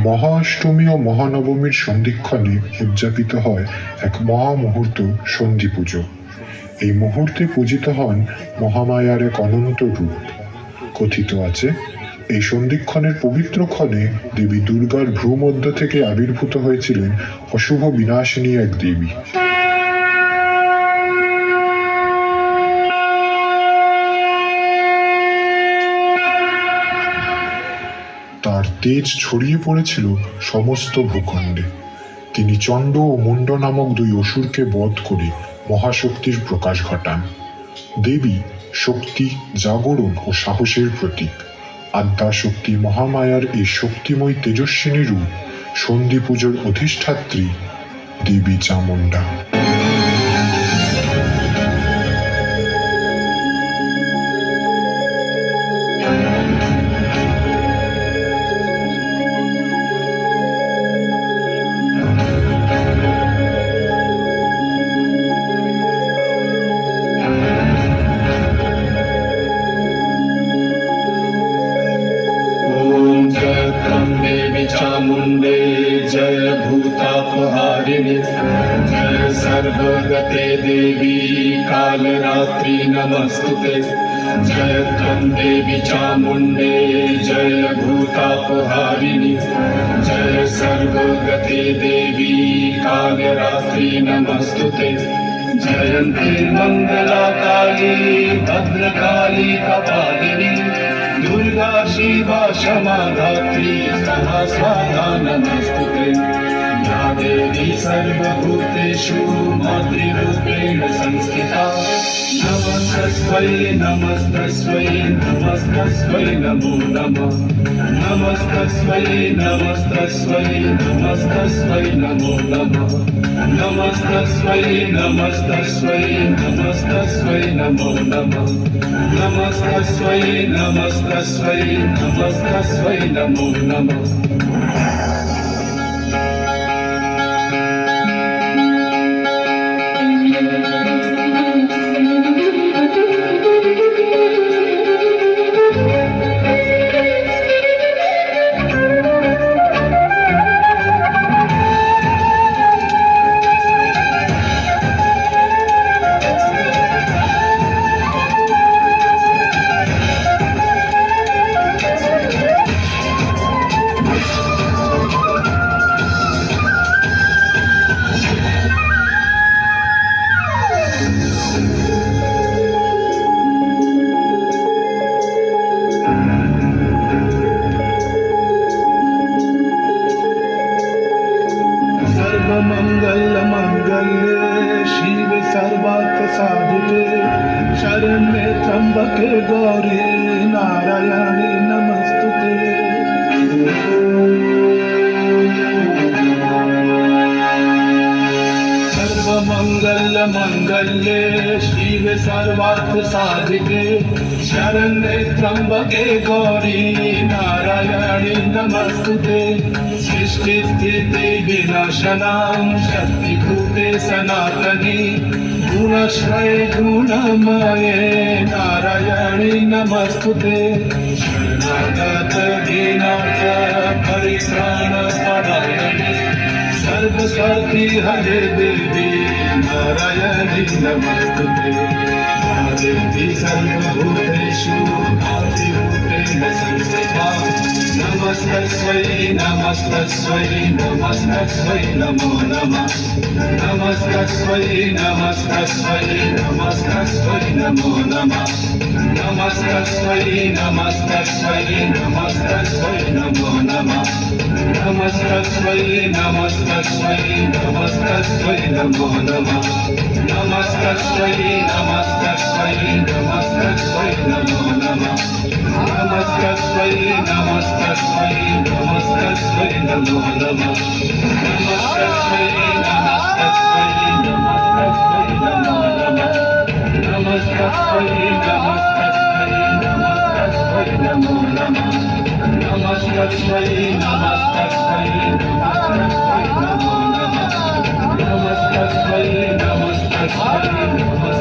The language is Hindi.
মহাষ্টমী ও মহানবমীর সন্ধিক্ষণে উদযাপিত হয় এক মহামুহূর্ত সন্ধি পুজো। এই মুহূর্তে পূজিত হন মহামায়ার এক অনন্ত রূপ। কথিত আছে, এই সন্ধিক্ষণের পবিত্র ক্ষণে দেবী দুর্গার ভ্রূমধ্য থেকে আবির্ভূত হয়েছিলেন অশুভ বিনাশিনী এক দেবী। তার তেজ ছড়িয়ে পড়েছিল সমস্ত ভূখণ্ডে। তিনি চণ্ড ও মুণ্ড নামক দুই অসুরকে বধ করে মহাশক্তির প্রকাশ ঘটান। দেবী শক্তি, জাগরণ ও সাহসের প্রতীক। আদ্যাশক্তি মহামায়ার এই শক্তিময় তেজস্বিনী রূপ সন্ধি পুজোর অধিষ্ঠাত্রী দেবী চামুণ্ডা। चामुण्डे जय भूतापहारिणे जय सर्वगते देवी कालरात्रि नमस्तुते। जय त्वं देवी चामुण्डे जय भूतापहारिणे जय सर्वगते देवी कालरात्रि नमस्तुते। जयन्ती मङ्गला काली भद्रकाली कपालिनी दुर्गा शिवा क्षमा धात्री सदा स्वाहा नमस्तुते। या देवी सर्वभूतेषु मातृरूपेण संस्थिता नमस्तस्मै नमस्तस्मै नमस्तस्मै नमो नमः। नमस्तस्मै नमस्तस्मै नमस्तस्मै नमो नमः। नमस्तस्मै नमस्तस्मै नमस्तस्मै नमो नमः। नमस्तस्मै नमस्तस्मै नमस्तस्मै नमो नमः। शरण्ये त्र्यंबके गौरी नारायणी नमस्तुते। सर्वमंगलमंगल्ये शिवे सर्वार्थ साधिके शरण्ये त्र्यंबके गौरी नारायणी नमस्तुते। सृष्टि स्थिति विनाशनां शक्तिभूते सनातनी गुणश्रये गुणमये नारायणी नमस्तुते। शरणागत दीनार्थ परित्राणपरायणे सर्वस्वार्थी हरे देवी नारायणी नमस्तुते। या देवी सर्वभूतेषु आदिभूतेन संस्थिता नमस्तस्मै नमस्तस्मै नमस्तस्मै नमो नमः। नमस्तस्मै नमस्तस्मै नमस्तस्मै नमो नमः। नमस्तस्मै नमस्तस्मै नमस्तस्मै नमो नमः। नमस्तस्मै नमस्तस्मै नमस्तस्मै नमो नमः। नमस्तस्मै नमस्तस्मै नमस्तस्मै नमो नमः। नमस्तस्मै नमस्तस्मै नमस्तस्मै नमो नमः। नमस्तस्मै नमस्तस्मै नमस्तस्मै नमो नमः। नमस्तस्मै नमस्तस्मै नमस्तस्मै नमो नमः। नमस्तस्मै नमस्तस्मै नमस्तस्मै नमो नमः। नमस्तस्मै नमस्तस्मै नमस्तस्मै